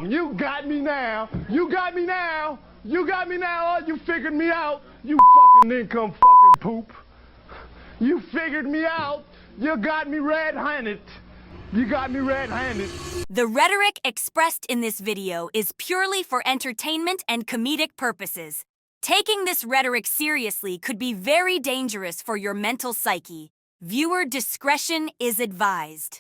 You got me now. You got me now. You got me now. Oh, you figured me out. You fucking income fucking poop. You figured me out. You got me red-handed. You got me red-handed. The rhetoric expressed in this video is purely for entertainment and comedic purposes. Taking this rhetoric seriously could be very dangerous for your mental psyche. Viewer discretion is advised.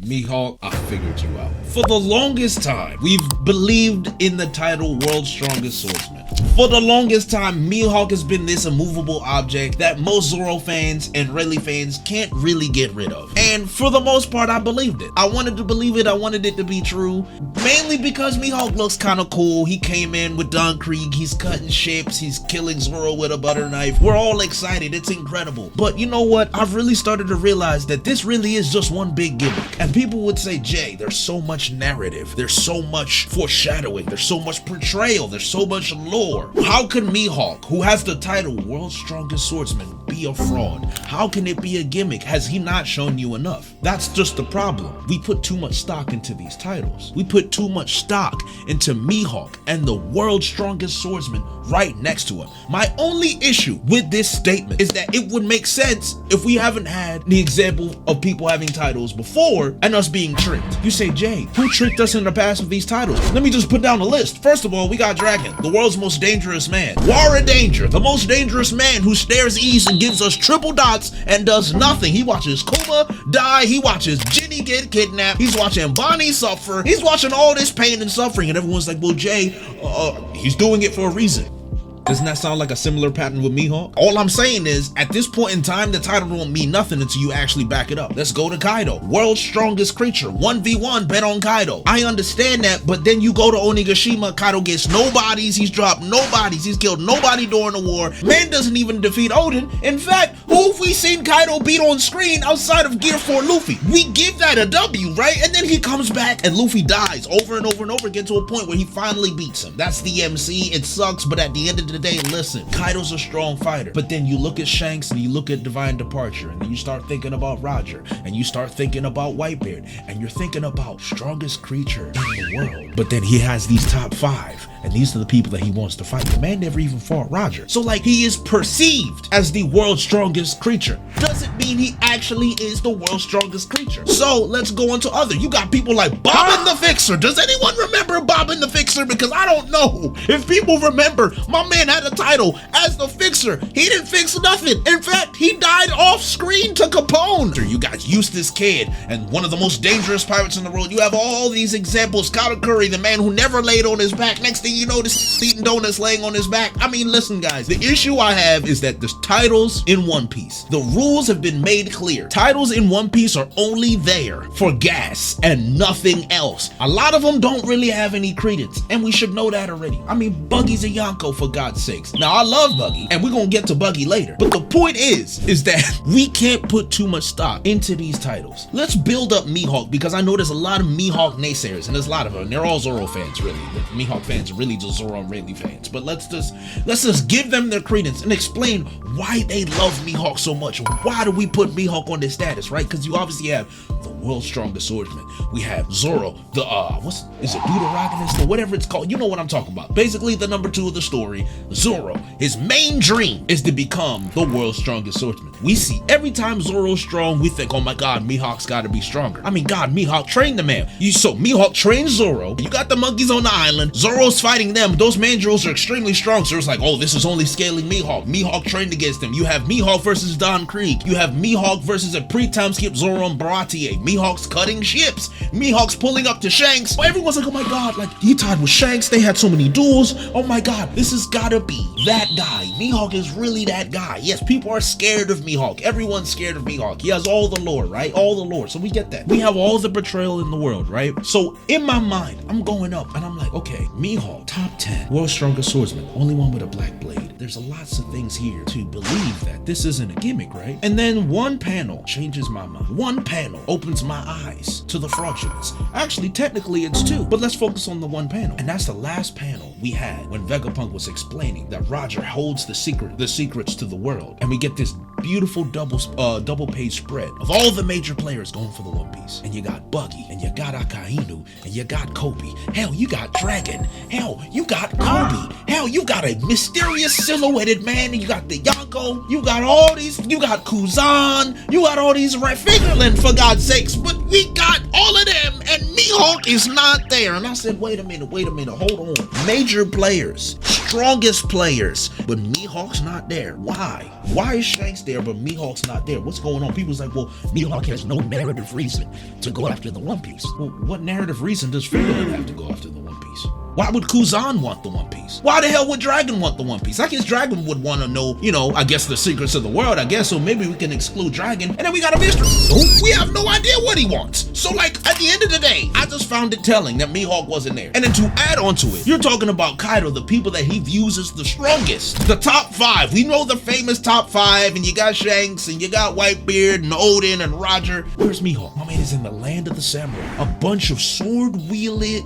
Mihawk, I figured you out. For the longest time, we've believed in the title World's Strongest Swordsman. For the longest time, Mihawk has been this immovable object that most Zoro fans and Rayleigh fans can't really get rid of. And for the most part, I believed it. I wanted to believe it. I wanted it to be true. Mainly because Mihawk looks kind of cool. He came in with Don Krieg. He's cutting ships. He's killing Zoro with a butter knife. We're all excited. It's incredible. But you know what? I've really started to realize that this really is just one big gimmick. And people would say, Jay, there's so much narrative. There's so much foreshadowing. There's so much portrayal. There's so much lore. How could Mihawk, who has the title World's Strongest Swordsman, be a fraud? How can it be a gimmick? Has he not shown you enough? That's just the problem. We put too much stock into these titles. We put too much stock into Mihawk and the World's Strongest Swordsman right next to him. My only issue with this statement is that it would make sense if we haven't had the example of people having titles before and us being tricked. You say, Jay, who tricked us in the past with these titles? Let me just put down a list. First of all, we got Dragon, the world's most dangerous man. Wara Danger, the most dangerous man who stares east and gives us triple dots and does nothing. He watches Kuma die. He watches Ginny get kidnapped. He's watching Bonnie suffer. He's watching all this pain and suffering, and everyone's like, well, Jay, he's doing it for a reason. Doesn't that sound like a similar pattern with Mihawk? All I'm saying is, at this point in time, the title won't mean nothing until you actually back it up. Let's go to Kaido. World's strongest creature. 1v1, bet on Kaido. I understand that, but then you go to Onigashima, Kaido gets no bodies, he's dropped no bodies, he's killed nobody during the war. Man doesn't even defeat Odin. In fact, who have we seen Kaido beat on screen outside of Gear 4 Luffy? We give that a W, right? And then he comes back and Luffy dies over and over and over again to a point where he finally beats him. That's the MC. It sucks, but at the end of the day, listen, Kaido's a strong fighter, but then you look at Shanks and you look at Divine Departure, and then you start thinking about Roger, and you start thinking about Whitebeard, and you're thinking about strongest creature in the world. But then he has these top 5, and these are the people that he wants to fight. The man never even fought Roger. So like, he is perceived as the world's strongest creature. Doesn't mean he actually is the world's strongest creature. So let's go on to other. You got people like Bobbin the Fixer. Does anyone remember Bobbin the Fixer? Because I don't know if people remember. My man had a title as the Fixer. He didn't fix nothing. In fact, he died off screen to Capone. You got Eustace Kid and one of the most dangerous pirates in the world. You have all these examples. Katakuri, the man who never laid on his back. Next thing you know, this eating donuts laying on his back. I mean, listen, guys, the issue I have is that there's titles in One Piece. The rules have been made clear. Titles in One Piece are only there for gas and nothing else. A lot of them don't really have any credence, and we should know that already. I mean, Buggy's a Yonko, for God's sakes. Now, I love Buggy, and we're gonna get to Buggy later, but the point is that we can't put too much stock into these titles. Let's build up Mihawk, because I know there's a lot of Mihawk naysayers, and there's a lot of them. They're all Zoro fans, really. The Mihawk fans are really just Zoro and Rayleigh fans. But let's just give them their credence and explain why they love Mihawk so much. Why do we put Mihawk on this status, right? Because you obviously have the world's strongest swordsman. We have Zoro, the is it Deuteragonist or whatever it's called? You know what I'm talking about. Basically, the number 2 of the story, Zoro. His main dream is to become the world's strongest swordsman. We see every time Zoro's strong, we think, oh my God, Mihawk's got to be stronger. I mean, God, Mihawk trained the man. So Mihawk trains Zoro. You got the monkeys on the island. Zoro's fighting them. Those mandrills are extremely strong. So it's like, oh, this is only scaling Mihawk. Mihawk trained against them. You have Mihawk versus Don Krieg. You have Mihawk versus a pre-time skip Zoro and Baratier. Mihawk's cutting ships. Mihawk's pulling up to Shanks. Everyone's like, oh my God, like he tied with Shanks. They had so many duels. Oh my God, this has gotta be that guy. Mihawk is really that guy. Yes, people are scared of Mihawk. Everyone's scared of Mihawk. He has all the lore, right? All the lore. So we get that. We have all the betrayal in the world, right? So in my mind, I'm going up and I'm like, okay, Mihawk, top 10, world's strongest swordsman, only one with a black blade. There's lots of things here to believe that this isn't a gimmick, right? And then one panel changes my mind. One panel opens my eyes to the fraudulence. Actually, technically it's 2, but let's focus on the one panel. And that's the last panel we had when Vegapunk was explaining that Roger holds the secrets to the world. And we get this beautiful double page spread of all the major players going for the One Piece. And you got Buggy, and you got Akainu, and you got Kobe. Hell, you got Dragon. Hell, you got Kobe. Hell, you got a mysterious silhouetted man, and you got the Yonko. You got all these, you got Kuzan. You got all these Fingerland, for God's sakes. But we got all of them, and Mihawk is not there. And I said, wait a minute, hold on. Major players, strongest players, but Mihawk's not there. Why? Why is Shanks there, but Mihawk's not there? What's going on? People's like, well, Mihawk has no narrative reason to go after the One Piece. Well, what narrative reason does Fingerland have to go after the One Piece? Why would Kuzan want the One Piece? Why the hell would Dragon want the One Piece? I guess Dragon would want to know, I guess the secrets of the world, I guess, so maybe we can exclude Dragon, and then we got a mystery. So we have no idea what he wants. So like, at the end of the day, I just found it telling that Mihawk wasn't there. And then to add on to it, you're talking about Kaido, the people that he views as the strongest. The top 5. We know the famous top 5, and you got Shanks, and you got Whitebeard, and Odin, and Roger. Where's Mihawk? My man is in the land of the samurai. A bunch of sword-wielding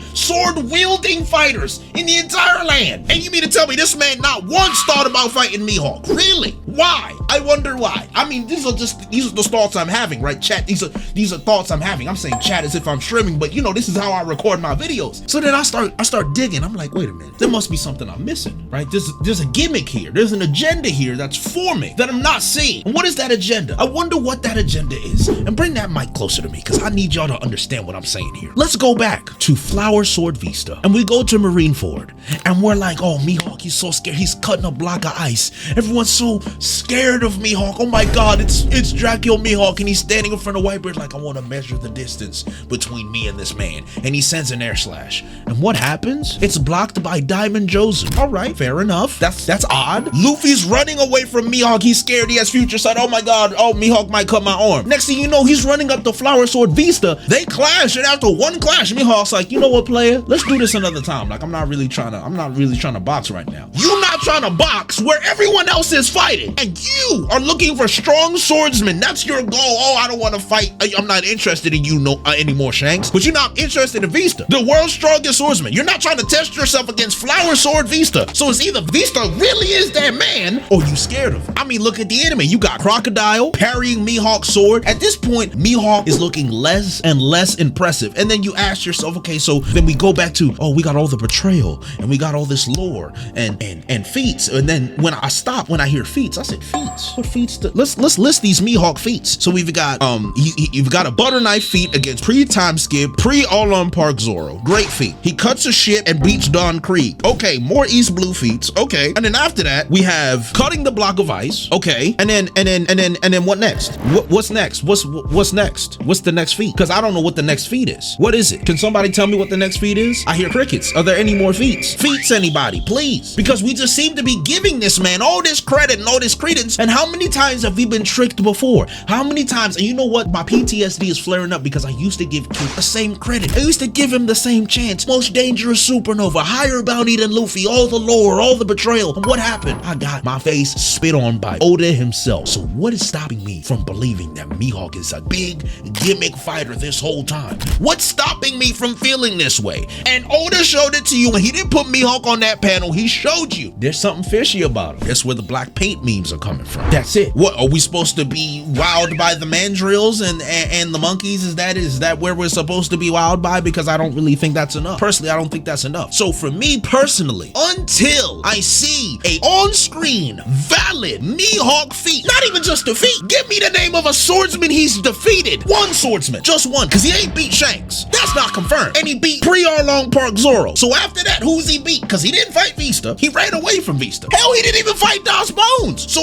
fighters in the entire land. And you mean to tell me this man not once thought about fighting Mihawk? Really? Why? I wonder why. I mean, these are the thoughts I'm having, right? Chat, these are thoughts I'm having. I'm saying chat as if I'm streaming, but this is how I record my videos. So then I start digging. I'm like, wait a minute, there must be something I'm missing, right? There's a gimmick here. There's an agenda here that's forming that I'm not seeing. And what is that agenda? I wonder what that agenda is. And bring that mic closer to me, because I need y'all to understand what I'm saying here. Let's go back to Flower Sword Vista, and we go to Marineford, and we're like, oh, Mihawk, he's so scared. He's cutting a block of ice. Everyone's so scared of Mihawk. Oh my God, it's Dracule Mihawk, and he's standing in front of Whitebeard like, I want to measure the distance between me and this man. And he sends an air slash. And what happens? It's blocked by Diamond Josen. All right, fair enough. That's odd. Luffy's running away from Mihawk. He's scared. He has future sight. Oh my God. Oh, Mihawk might cut my arm. Next thing you know, he's running up the Flower Sword Vista. They clash, and after one clash, Mihawk's like, you know what, player? Let's do this another time. Like, I'm not really trying to box right now. You're not trying to box where everyone else is fighting, and you are looking for strong swordsmen. That's your goal. Oh, I don't want to fight. I'm not interested in you anymore, Shanks. But you're not interested in Vista, the world's strongest swordsman. You're not trying to test yourself against Flower Sword Vista. So it's either Vista really is that man, or you scared of him. I mean, look at the enemy. You got Crocodile parrying Mihawk's sword. At this point, Mihawk is looking less and less impressive. And then you ask yourself, okay, so then we go back to, oh, we got all the betrayal, and we got all this lore and feats. And then when I hear feats, I said, feats? What feats? Let's list these Mihawk feats. So we've got you've got a butter knife feat against pre-time skip, pre-All-On Park Zoro. Great feat. He cuts a ship and beats Don Krieg. Okay, more East Blue feats. Okay. And then after that, we have cutting the block of ice. Okay. And then what next? What's next? What's next? What's the next feat? Because I don't know what the next feat is. What is it? Can somebody tell me what the next feat is? I hear crickets. Are there any more feats? Feats, anybody, please. Because we just seem to be giving this man all this credit and all this credence. And how many times have we been tricked before? How many times? And you know what? My PTSD is flaring up because I used to give Kid the same credit. I used to give him the same chance. Most dangerous supernova, higher bounty than Luffy, all the lore, all the betrayal. And what happened? I got my face spit on by Oda himself. So what is stopping me from believing that Mihawk is a big gimmick fighter this whole time? What's stopping me from feeling this way? And Oda showed it to you, and he didn't put Mihawk on that panel. He showed you there's something fishy about him. That's where the black paint memes are coming from. That's it. What are we supposed to be wowed by the mandrills and the monkeys? Is that where we're supposed to be wowed by? Because I don't really think that's enough. Personally, I don't think that's enough. So for me personally, until I see a on-screen valid Mihawk feat, not even just a feat, give me the name of a swordsman he's defeated. One swordsman, just one, because he ain't beat Shanks. That's not confirmed. And he beat pre-All-On Park Zoro. So after that, who's he beat? Because he didn't fight Vista. He ran away from Vista. Hell, he didn't even fight Das Bones. So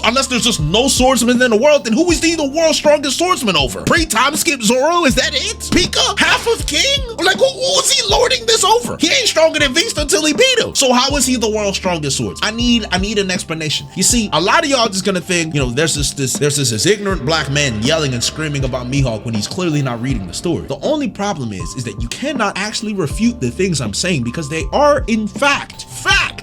unless there's just no swordsman in the world, then who is he the world's strongest swordsman over? Pre-time skip Zoro? Is that it? Pika? Half of King? Like, who is he lording this over? He ain't stronger than Vista until he beat him. So how is he the world's strongest swordsman? I need an explanation. You see, a lot of y'all just gonna think, there's this ignorant black man yelling and screaming about Mihawk when he's clearly not reading the story. The only problem is that you cannot actually refute the things I'm saying because they are in fact.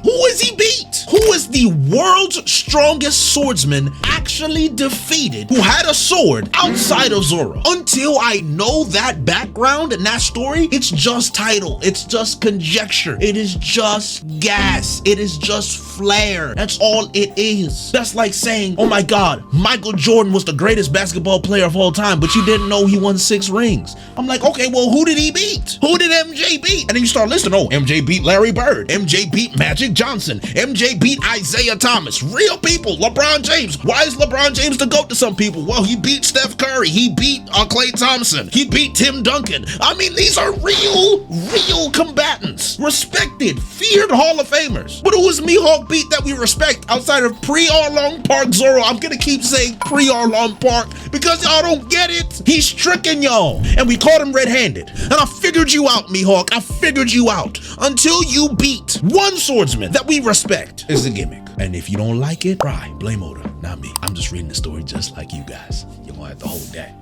Who is he beat? Who is the world's strongest swordsman actually defeated who had a sword outside of Zoro? Until I know that background and that story, it's just title. It's just conjecture. It is just gas. It is just flair. That's all it is. That's like saying, oh my God, Michael Jordan was the greatest basketball player of all time, but you didn't know he won 6 rings. I'm like, okay, well, who did he beat? Who did MJ beat? And then you start listening. Oh, MJ beat Larry Bird. MJ beat Magic Johnson. MJ beat Isaiah Thomas. Real people. LeBron James. Why is LeBron James the GOAT to some people? Well, he beat Steph Curry. He beat Klay Thompson. He beat Tim Duncan. I mean, these are real combatants. Respected, feared Hall of Famers. But who is Mihawk beat that we respect outside of pre-Arlong Park Zoro? I'm gonna keep saying pre-Arlong Park because y'all don't get it. He's tricking y'all. And we caught him red-handed. And I figured you out, Mihawk. I figured you out. Until you beat one swordsman that we respect is a gimmick. And if you don't like it, blame Oda, not me. I'm just reading the story just like you guys. You won't have to hold that.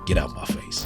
Get out my face.